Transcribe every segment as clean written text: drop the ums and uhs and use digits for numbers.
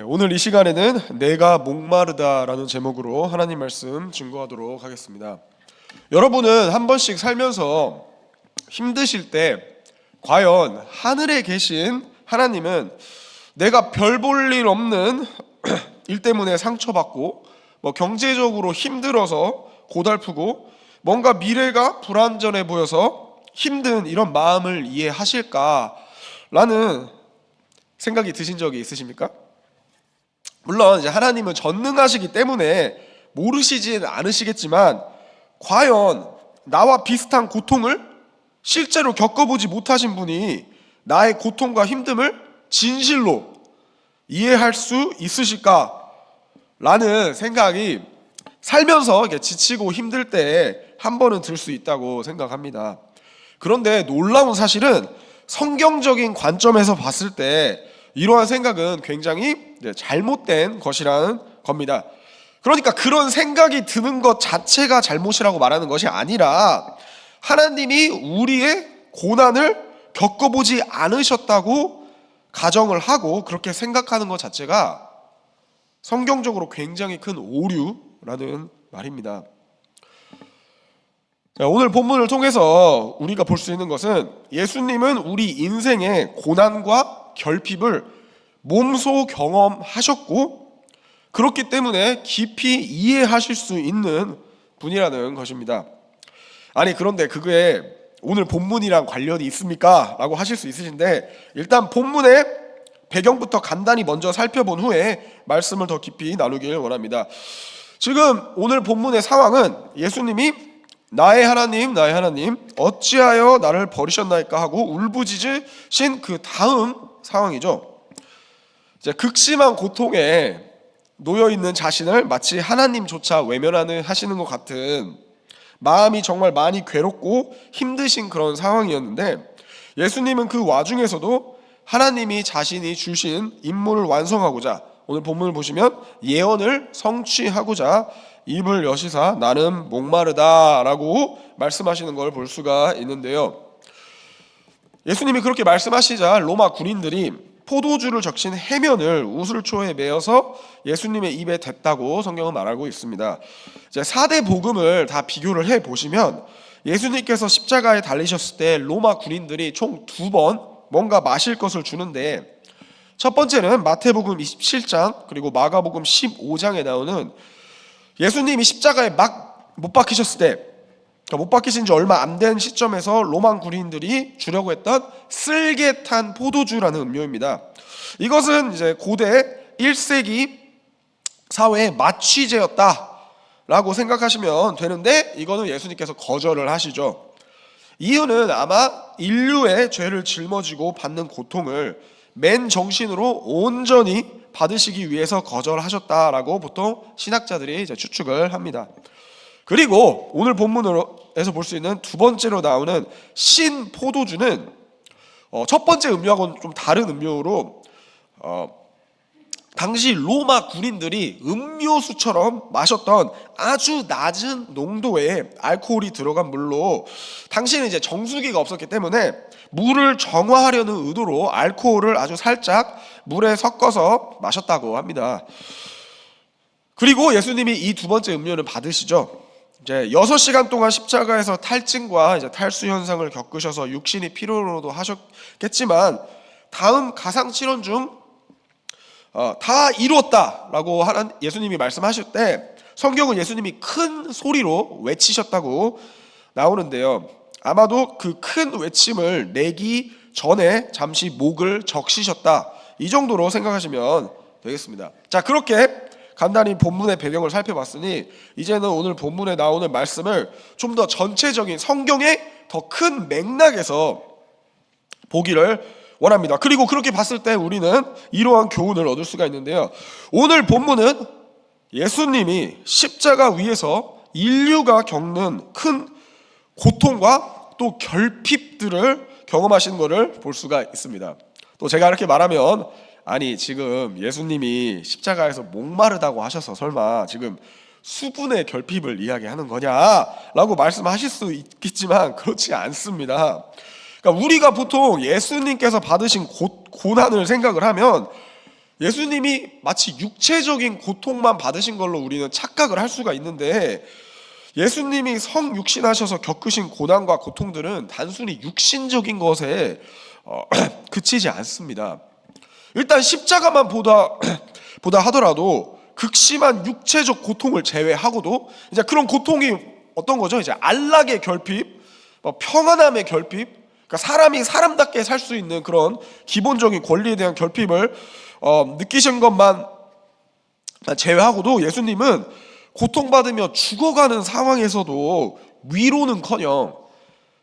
오늘 이 시간에는 내가 목마르다라는 제목으로 하나님 말씀 증거하도록 하겠습니다. 여러분은 한 번씩 살면서 힘드실 때 과연 하늘에 계신 하나님은 내가 별 볼 일 없는 일 때문에 상처받고 경제적으로 힘들어서 고달프고 뭔가 미래가 불안전해 보여서 힘든 이런 마음을 이해하실까라는 생각이 드신 적이 있으십니까? 물론 이제 하나님은 전능하시기 때문에 모르시진 않으시겠지만 과연 나와 비슷한 고통을 실제로 겪어보지 못하신 분이 나의 고통과 힘듦을 진실로 이해할 수 있으실까라는 생각이 살면서 지치고 힘들 때 한 번은 들 수 있다고 생각합니다. 그런데 놀라운 사실은 성경적인 관점에서 봤을 때 이러한 생각은 굉장히 잘못된 것이라는 겁니다. 그러니까 그런 생각이 드는 것 자체가 잘못이라고 말하는 것이 아니라 하나님이 우리의 고난을 겪어보지 않으셨다고 가정을 하고 그렇게 생각하는 것 자체가 성경적으로 굉장히 큰 오류라는 말입니다. 오늘 본문을 통해서 우리가 볼 수 있는 것은 예수님은 우리 인생의 고난과 결핍을 몸소 경험하셨고 그렇기 때문에 깊이 이해하실 수 있는 분이라는 것입니다. 아니 그런데 그게 오늘 본문이랑 관련이 있습니까? 라고 하실 수 있으신데 일단 본문의 배경부터 간단히 먼저 살펴본 후에 말씀을 더 깊이 나누길 원합니다. 지금 오늘 본문의 상황은 예수님이 나의 하나님 어찌하여 나를 버리셨나이까 하고 울부짖으신 그 다음 상황이죠. 이제 극심한 고통에 놓여있는 자신을 마치 하나님조차 외면하시는 것 같은 마음이 정말 많이 괴롭고 힘드신 그런 상황이었는데 예수님은 그 와중에서도 하나님이 자신이 주신 임무를 완성하고자 오늘 본문을 보시면 예언을 성취하고자 입을 여시사 나는 목마르다라고 말씀하시는 걸 볼 수가 있는데요. 예수님이 그렇게 말씀하시자 로마 군인들이 포도주를 적신 해면을 우슬초에 메어서 예수님의 입에 댔다고 성경은 말하고 있습니다. 이제 4대 복음을 다 비교를 해 보시면 예수님께서 십자가에 달리셨을 때 로마 군인들이 총 2번 뭔가 마실 것을 주는데 첫 번째는 마태복음 27장 그리고 마가복음 15장에 나오는 예수님이 십자가에 막 못 박히셨을 때 못 박히신 지 얼마 안 된 시점에서 로마 군인들이 주려고 했던 쓸개 탄 포도주라는 음료입니다. 이것은 이제 고대 1세기 사회의 마취제였다라고 생각하시면 되는데 이거는 예수님께서 거절을 하시죠. 이유는 아마 인류의 죄를 짊어지고 받는 고통을 맨 정신으로 온전히 받으시기 위해서 거절하셨다라고 보통 신학자들이 이제 추측을 합니다. 그리고 오늘 본문에서 볼 수 있는 두 번째로 나오는 신 포도주는 첫 번째 음료하고는 좀 다른 음료로 당시 로마 군인들이 음료수처럼 마셨던 아주 낮은 농도의 알코올이 들어간 물로 당시에는 이제 정수기가 없었기 때문에 물을 정화하려는 의도로 알코올을 아주 살짝 물에 섞어서 마셨다고 합니다. 그리고 예수님이 이 두 번째 음료는 받으시죠. 이제 6시간 동안 십자가에서 탈진과 이제 탈수 현상을 겪으셔서 육신이 피로로도 하셨겠지만 다음 가상칠언 중 다 이루었다라고 예수님이 말씀하실 때 성경은 예수님이 큰 소리로 외치셨다고 나오는데요. 아마도 그 큰 외침을 내기 전에 잠시 목을 적시셨다 이 정도로 생각하시면 되겠습니다. 자, 그렇게 간단히 본문의 배경을 살펴봤으니 이제는 오늘 본문에 나오는 말씀을 좀 더 전체적인 성경의 더 큰 맥락에서 보기를 원합니다. 그리고 그렇게 봤을 때 우리는 이러한 교훈을 얻을 수가 있는데요. 오늘 본문은 예수님이 십자가 위에서 인류가 겪는 큰 고통과 또 결핍들을 경험하시는 것을 볼 수가 있습니다. 또 제가 이렇게 말하면 아니 지금 예수님이 십자가에서 목마르다고 하셔서 설마 지금 수분의 결핍을 이야기하는 거냐라고 말씀하실 수 있겠지만 그렇지 않습니다. 그러니까 우리가 보통 예수님께서 받으신 고난을 생각을 하면 예수님이 마치 육체적인 고통만 받으신 걸로 우리는 착각을 할 수가 있는데, 예수님이 성육신하셔서 겪으신 고난과 고통들은 단순히 육신적인 것에 그치지 않습니다. 일단 십자가만 보다 하더라도 극심한 육체적 고통을 제외하고도 이제 그런 고통이 어떤 거죠? 이제 안락의 결핍, 평안함의 결핍, 그러니까 사람이 사람답게 살 수 있는 그런 기본적인 권리에 대한 결핍을 느끼신 것만 제외하고도 예수님은 고통받으며 죽어가는 상황에서도 위로는커녕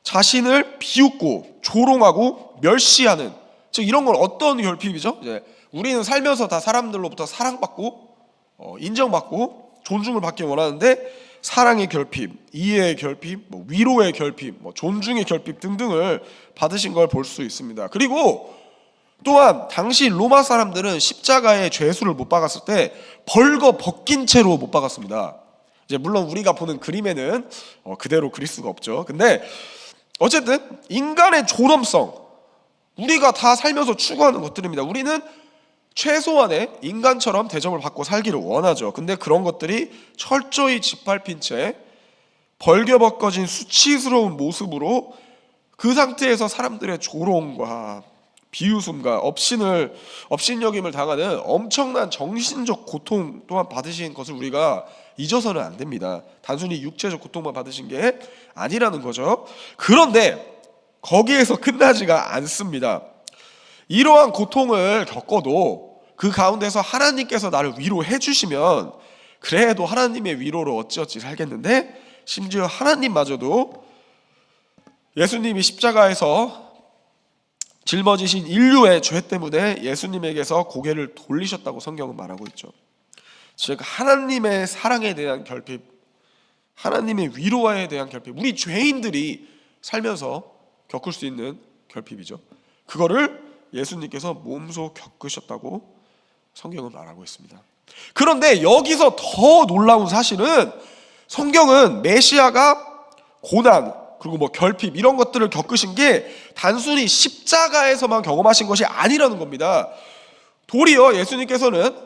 자신을 비웃고 조롱하고 멸시하는, 즉 이런 건 어떤 결핍이죠? 이제 우리는 살면서 다 사람들로부터 사랑받고 인정받고 존중을 받기 원하는데, 사랑의 결핍, 이해의 결핍, 위로의 결핍, 존중의 결핍 등등을 받으신 걸 볼 수 있습니다. 그리고 또한 당시 로마 사람들은 십자가의 죄수를 못 박았을 때 벌거 벗긴 채로 못 박았습니다. 이제 물론 우리가 보는 그림에는 그대로 그릴 수가 없죠. 근데 어쨌든 인간의 존엄성, 우리가 다 살면서 추구하는 것들입니다. 우리는 최소한의 인간처럼 대접을 받고 살기를 원하죠. 근데 그런 것들이 철저히 짓밟힌 채 벌겨벗겨진 수치스러운 모습으로 그 상태에서 사람들의 조롱과 비웃음과 업신여김을 당하는 엄청난 정신적 고통 또한 받으신 것을 우리가 잊어서는 안 됩니다. 단순히 육체적 고통만 받으신 게 아니라는 거죠. 그런데 거기에서 끝나지가 않습니다. 이러한 고통을 겪어도 그 가운데서 하나님께서 나를 위로해 주시면 그래도 하나님의 위로로 어찌어찌 살겠는데, 심지어 하나님마저도 예수님이 십자가에서 짊어지신 인류의 죄 때문에 예수님에게서 고개를 돌리셨다고 성경은 말하고 있죠. 즉 하나님의 사랑에 대한 결핍, 하나님의 위로에 대한 결핍, 우리 죄인들이 살면서 겪을 수 있는 결핍이죠. 그거를 예수님께서 몸소 겪으셨다고 성경은 말하고 있습니다. 그런데 여기서 더 놀라운 사실은, 성경은 메시아가 고난 그리고 결핍 이런 것들을 겪으신 게 단순히 십자가에서만 경험하신 것이 아니라는 겁니다. 도리어 예수님께서는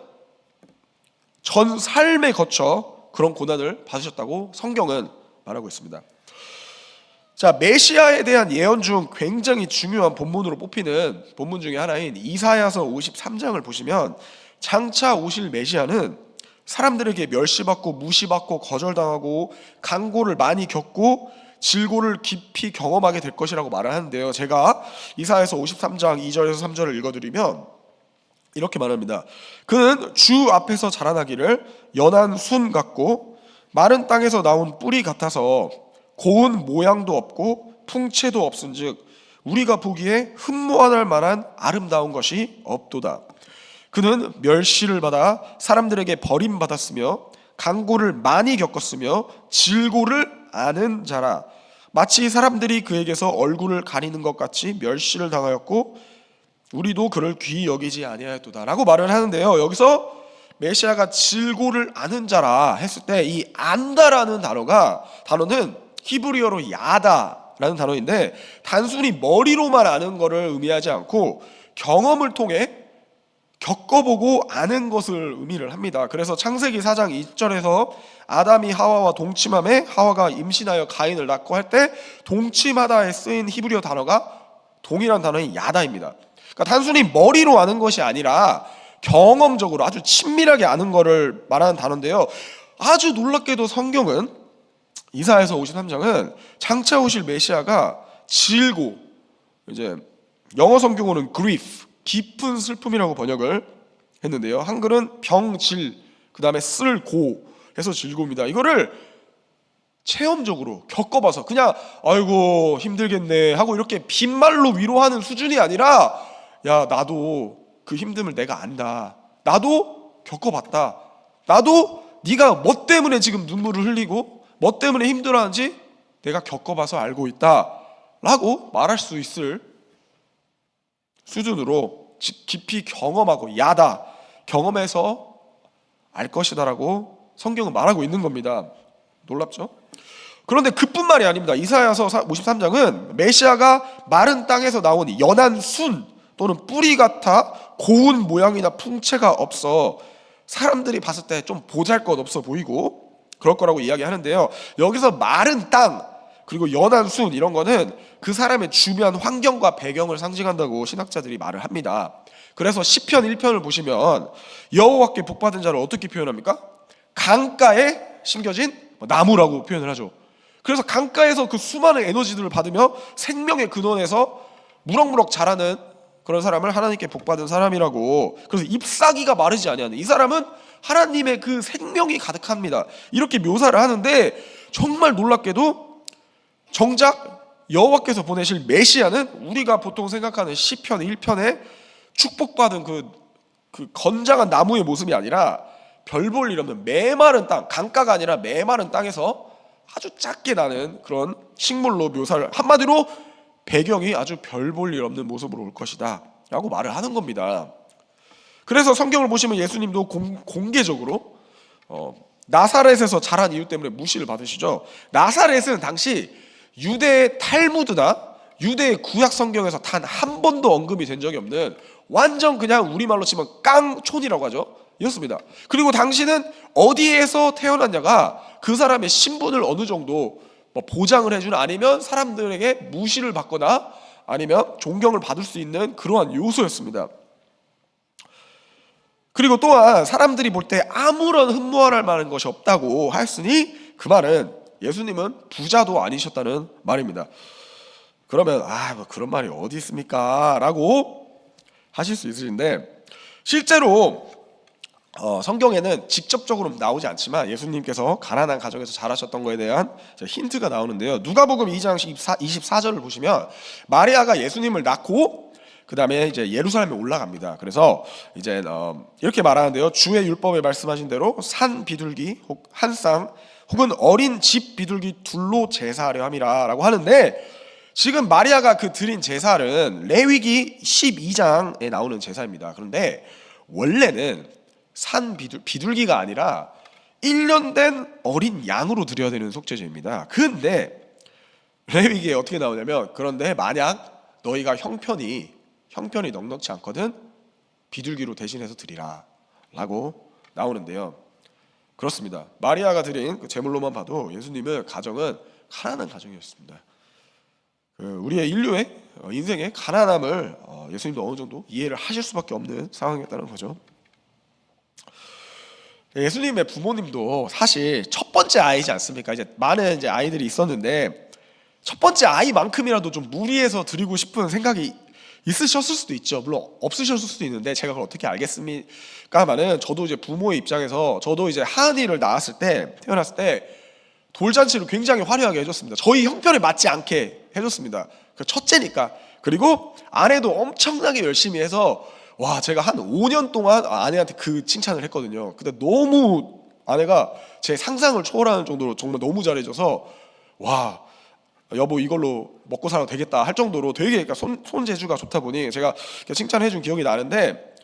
전 삶에 거쳐 그런 고난을 받으셨다고 성경은 말하고 있습니다. 자, 메시아에 대한 예언 중 굉장히 중요한 본문으로 뽑히는 본문 중에 하나인 이사야서 53장을 보시면, 장차 오실 메시아는 사람들에게 멸시받고 무시받고 거절당하고 강고를 많이 겪고 질고를 깊이 경험하게 될 것이라고 말을 하는데요, 제가 이사야서 53장 2절에서 3절을 읽어드리면 이렇게 말합니다. 그는 주 앞에서 자라나기를 연한 순 같고 마른 땅에서 나온 뿌리 같아서 고운 모양도 없고 풍채도 없은즉 우리가 보기에 흠모할 만한 아름다운 것이 없도다. 그는 멸시를 받아 사람들에게 버림받았으며 강고를 많이 겪었으며 질고를 아는 자라. 마치 사람들이 그에게서 얼굴을 가리는 것 같이 멸시를 당하였고 우리도 그를 귀히 여기지 아니하였도다 라고 말을 하는데요, 여기서 메시아가 질고를 아는 자라 했을 때 이 안다라는 단어는 히브리어로 야다라는 단어인데, 단순히 머리로만 아는 것을 의미하지 않고 경험을 통해 겪어보고 아는 것을 의미를 합니다. 그래서 창세기 4장 2절에서 아담이 하와와 동침함에 하와가 임신하여 가인을 낳고 할 때 동침하다에 쓰인 히브리어 단어가 동일한 단어인 야다입니다. 그러니까 단순히 머리로 아는 것이 아니라 경험적으로 아주 친밀하게 아는 것을 말하는 단어인데요, 아주 놀랍게도 성경은 이사야서 53장은 장차 오실 메시아가 질고, 이제 영어 성경으로는 grief, 깊은 슬픔이라고 번역을 했는데요, 한글은 병질, 그 다음에 쓸고 해서 질고입니다. 이거를 체험적으로 겪어봐서 그냥 아이고 힘들겠네 하고 이렇게 빈말로 위로하는 수준이 아니라, 야 나도 그 힘듦을 내가 안다, 나도 겪어봤다, 나도 네가 뭐 때문에 지금 눈물을 흘리고 뭐 때문에 힘들어하는지 내가 겪어봐서 알고 있다 라고 말할 수 있을 수준으로 깊이 경험하고 야다, 경험해서 알 것이다 라고 성경은 말하고 있는 겁니다. 놀랍죠? 그런데 그뿐만이 아닙니다. 이사야서 53장은 메시아가 마른 땅에서 나온 연한 순, 또는 뿔이 같아 고운 모양이나 풍채가 없어 사람들이 봤을 때 좀 보잘것없어 보이고 그럴 거라고 이야기하는데요. 여기서 마른 땅 그리고 연한 순 이런 거는 그 사람의 주변 환경과 배경을 상징한다고 신학자들이 말을 합니다. 그래서 시편 1편을 보시면 여호와께 복받은 자를 어떻게 표현합니까? 강가에 심겨진 나무라고 표현을 하죠. 그래서 강가에서 그 수많은 에너지들을 받으며 생명의 근원에서 무럭무럭 자라는 그런 사람을 하나님께 복받은 사람이라고. 그래서 잎사귀가 마르지 아니하는 이 사람은 하나님의 그 생명이 가득합니다. 이렇게 묘사를 하는데 정말 놀랍게도 정작 여호와께서 보내실 메시아는 우리가 보통 생각하는 시편 1편에 축복받은 그 건장한 나무의 모습이 아니라 별 볼 일 없는 메마른 땅, 강가가 아니라 메마른 땅에서 아주 작게 나는 그런 식물로 묘사를, 한마디로 배경이 아주 별 볼 일 없는 모습으로 올 것이다 라고 말을 하는 겁니다. 그래서 성경을 보시면 예수님도 공개적으로 나사렛에서 자란 이유 때문에 무시를 받으시죠. 나사렛은 당시 유대 탈무드나 유대 구약 성경에서 단 한 번도 언급이 된 적이 없는 완전 그냥 우리말로 치면 깡촌이라고 하죠. 이었습니다. 그리고 당시는 어디에서 태어났냐가 그 사람의 신분을 어느 정도 보장을 해주는, 아니면 사람들에게 무시를 받거나 아니면 존경을 받을 수 있는 그러한 요소였습니다. 그리고 또한 사람들이 볼 때 아무런 흠모할 만한 것이 없다고 하였으니 그 말은 예수님은 부자도 아니셨다는 말입니다. 그러면 뭐 그런 말이 어디 있습니까? 라고 하실 수 있으신데, 실제로 성경에는 직접적으로 나오지 않지만 예수님께서 가난한 가정에서 자라셨던 것에 대한 힌트가 나오는데요. 누가복음 2장 24절을 보시면 마리아가 예수님을 낳고 그 다음에 이제 예루살렘에 올라갑니다. 그래서 이제 이렇게 말하는데요. 주의 율법에 말씀하신 대로 산 비둘기 한 쌍 혹은 어린 집 비둘기 둘로 제사하려 함이라 라고 하는데, 지금 마리아가 그 드린 제사는 레위기 12장에 나오는 제사입니다. 그런데 원래는 산 비둘기가 아니라 1년 된 어린 양으로 드려야 되는 속죄제입니다. 근데 레위기에 어떻게 나오냐면, 그런데 만약 너희가 형편이 넉넉지 않거든 비둘기로 대신해서 드리라 라고 나오는데요. 그렇습니다. 마리아가 드린 그 제물로만 봐도 예수님의 가정은 가난한 가정이었습니다. 우리의 인류의 인생의 가난함을 예수님도 어느 정도 이해를 하실 수밖에 없는 상황이었다는 거죠. 예수님의 부모님도 사실 첫 번째 아이지 않습니까? 이제 많은 이제 아이들이 있었는데 첫 번째 아이만큼이라도 좀 무리해서 드리고 싶은 생각이 있으셨을 수도 있죠. 물론 없으셨을 수도 있는데 제가 그걸 어떻게 알겠습니까만은, 저도 이제 부모의 입장에서 저도 이제 하은이를 태어났을 때 돌잔치를 굉장히 화려하게 해줬습니다. 저희 형편에 맞지 않게 해줬습니다. 첫째니까. 그리고 아내도 엄청나게 열심히 해서 제가 한 5년 동안 아내한테 그 칭찬을 했거든요. 근데 너무 아내가 제 상상을 초월하는 정도로 정말 너무 잘해줘서 여보 이걸로 먹고 살아도 되겠다 할 정도로 되게, 그러니까 손재주가 좋다 보니 제가 칭찬해준 기억이 나는데,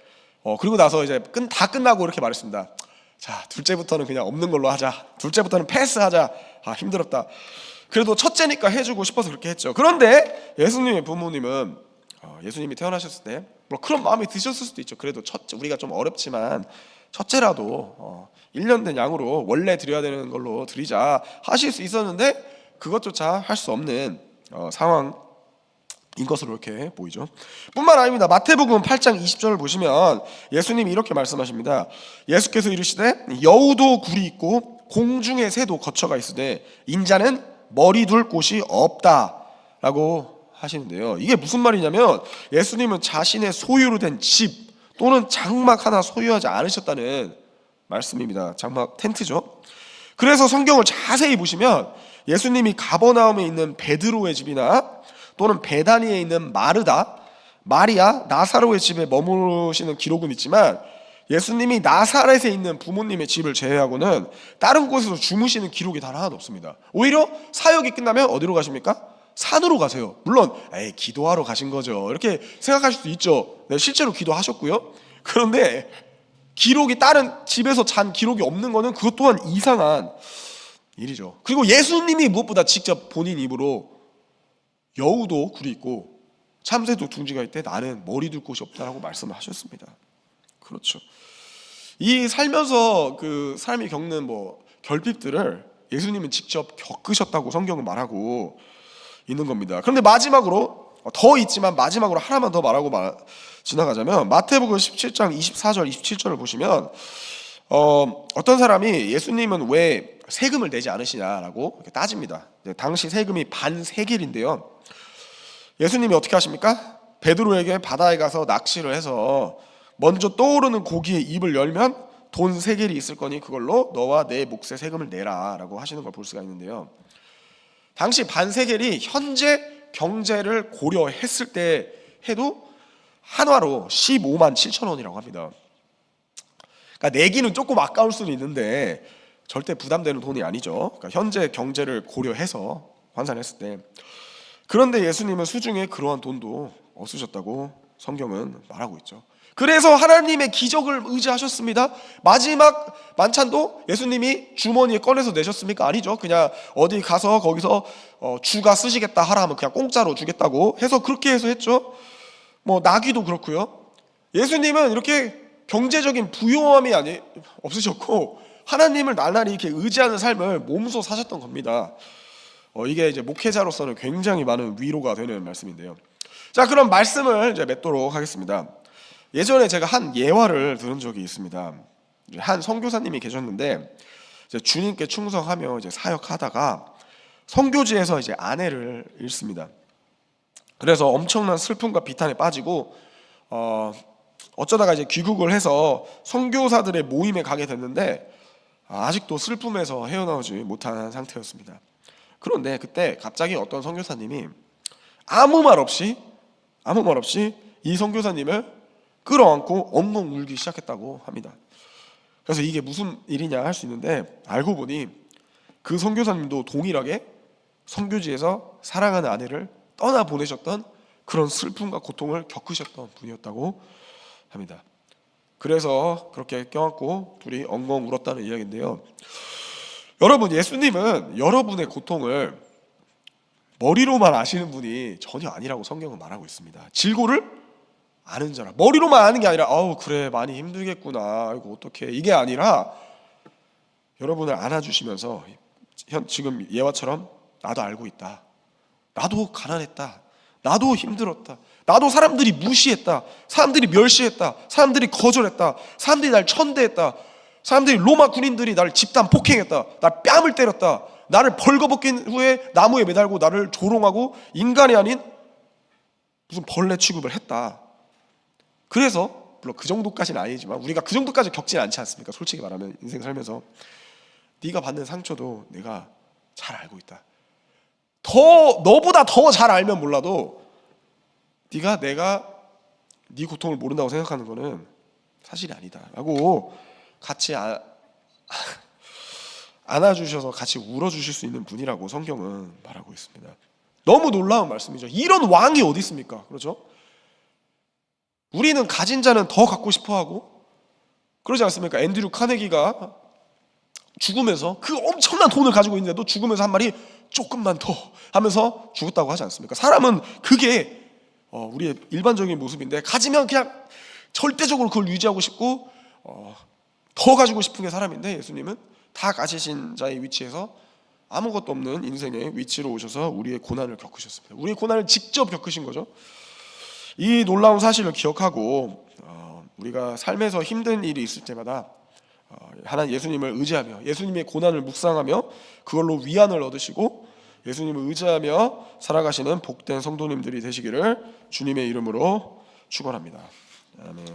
그리고 나서 이제 다 끝나고 이렇게 말했습니다. 자, 둘째부터는 그냥 없는 걸로 하자. 둘째부터는 패스하자. 힘들었다. 그래도 첫째니까 해주고 싶어서 그렇게 했죠. 그런데 예수님의 부모님은 예수님이 태어나셨을 때 물론 그런 마음이 드셨을 수도 있죠. 그래도 첫째, 우리가 좀 어렵지만 첫째라도 1년 된 양으로 원래 드려야 되는 걸로 드리자 하실 수 있었는데, 그것조차 할 수 없는 상황인 것으로 이렇게 보이죠. 뿐만 아닙니다. 마태복음 8장 20절을 보시면 예수님이 이렇게 말씀하십니다. 예수께서 이르시되 여우도 굴이 있고 공중의 새도 거처가 있으되 인자는 머리 둘 곳이 없다라고 하시는데요. 이게 무슨 말이냐면, 예수님은 자신의 소유로 된 집 또는 장막 하나 소유하지 않으셨다는 말씀입니다. 장막 텐트죠. 그래서 성경을 자세히 보시면 예수님이 가버나움에 있는 베드로의 집이나 또는 베다니에 있는 마르다, 마리아, 나사로의 집에 머무르시는 기록은 있지만, 예수님이 나사렛에 있는 부모님의 집을 제외하고는 다른 곳에서 주무시는 기록이 단 하나도 없습니다. 오히려 사역이 끝나면 어디로 가십니까? 산으로 가세요. 물론 기도하러 가신 거죠 이렇게 생각하실 수도 있죠. 네, 실제로 기도하셨고요. 그런데 기록이 다른 집에서 잔 기록이 없는 거는 그것 또한 이상한 일이죠. 그리고 예수님이 무엇보다 직접 본인 입으로 여우도 굴이 있고 참새도 둥지가 있대 나는 머리 둘 곳이 없다라고 말씀을 하셨습니다. 그렇죠. 이 살면서 그 삶이 겪는 결핍들을 예수님은 직접 겪으셨다고 성경은 말하고 있는 겁니다. 그런데 마지막으로 더 있지만 마지막으로 하나만 더 말하고 지나가자면 마태복음 17장 24절 27절을 보시면 어떤 사람이 예수님은 왜 세금을 내지 않으시냐라고 이렇게 따집니다. 당시 세금이 반세겔인데요. 예수님이 어떻게 하십니까? 베드로에게 바다에 가서 낚시를 해서 먼저 떠오르는 고기의 입을 열면 돈 세겔이 있을 거니 그걸로 너와 내 몫의 세금을 내라 라고 하시는 걸 볼 수가 있는데요. 당시 반세겔이 현재 경제를 고려했을 때 해도 한화로 15만 7천 원이라고 합니다. 그러니까 내기는 조금 아까울 수는 있는데 절대 부담되는 돈이 아니죠. 그러니까 현재 경제를 고려해서 환산했을 때. 그런데 예수님은 수중에 그러한 돈도 없으셨다고 성경은 말하고 있죠. 그래서 하나님의 기적을 의지하셨습니다. 마지막 만찬도 예수님이 주머니에 꺼내서 내셨습니까? 아니죠. 그냥 어디 가서 거기서 주가 쓰시겠다 하라 하면 그냥 공짜로 주겠다고 해서 그렇게 해서 했죠. 나귀도 그렇고요. 예수님은 이렇게 경제적인 부요함이 없으셨고 하나님을 나날이 이렇게 의지하는 삶을 몸소 사셨던 겁니다. 이게 이제 목회자로서는 굉장히 많은 위로가 되는 말씀인데요. 자, 그럼 말씀을 이제 맺도록 하겠습니다. 예전에 제가 한 예화를 들은 적이 있습니다. 한 선교사님이 계셨는데 이제 주님께 충성하며 이제 사역하다가 선교지에서 이제 아내를 잃습니다. 그래서 엄청난 슬픔과 비탄에 빠지고 어쩌다가 이제 귀국을 해서 선교사들의 모임에 가게 됐는데 아직도 슬픔에서 헤어나오지 못한 상태였습니다. 그런데 그때 갑자기 어떤 선교사님이 아무 말 없이 이 선교사님을 끌어안고 엉엉 울기 시작했다고 합니다. 그래서 이게 무슨 일이냐 할 수 있는데 알고 보니 그 선교사님도 동일하게 선교지에서 사랑하는 아내를 떠나 보내셨던 그런 슬픔과 고통을 겪으셨던 분이었다고 합니다. 그래서 그렇게 껴안고 둘이 엉엉 울었다는 이야기인데요. 여러분, 예수님은 여러분의 고통을 머리로만 아시는 분이 전혀 아니라고 성경은 말하고 있습니다. 질고를 아는 자라. 머리로만 아는 게 아니라 그래 많이 힘들겠구나, 아이고 어떡해, 이게 아니라 여러분을 안아주시면서 지금 예화처럼 나도 알고 있다, 나도 가난했다, 나도 힘들었다, 나도 사람들이 무시했다, 사람들이 멸시했다, 사람들이 거절했다, 사람들이 날 천대했다, 사람들이 로마 군인들이 나를 집단 폭행했다, 날 뺨을 때렸다, 나를 벌거벗긴 후에 나무에 매달고 나를 조롱하고 인간이 아닌 무슨 벌레 취급을 했다. 그래서 물론 그 정도까지는 아니지만 우리가 그 정도까지 겪진 않지 않습니까? 솔직히 말하면 인생 살면서 네가 받는 상처도 내가 잘 알고 있다. 너보다 더 잘 알면 몰라도 네가 내가 네 고통을 모른다고 생각하는 거는 사실이 아니다 라고 같이 안아주셔서 같이 울어주실 수 있는 분이라고 성경은 말하고 있습니다. 너무 놀라운 말씀이죠. 이런 왕이 어디 있습니까? 그렇죠? 우리는 가진 자는 더 갖고 싶어하고 그러지 않습니까? 앤드류 카네기가 죽으면서 그 엄청난 돈을 가지고 있는데도 죽으면서 한 말이 조금만 더 하면서 죽었다고 하지 않습니까? 사람은 그게 우리의 일반적인 모습인데 가지면 그냥 절대적으로 그걸 유지하고 싶고 더 가지고 싶은 게 사람인데 예수님은 다 가지신 자의 위치에서 아무것도 없는 인생의 위치로 오셔서 우리의 고난을 겪으셨습니다. 우리의 고난을 직접 겪으신 거죠. 이 놀라운 사실을 기억하고 우리가 삶에서 힘든 일이 있을 때마다 하나님 예수님을 의지하며 예수님의 고난을 묵상하며 그걸로 위안을 얻으시고 예수님을 의지하며 살아가시는 복된 성도님들이 되시기를 주님의 이름으로 축원합니다. 아멘.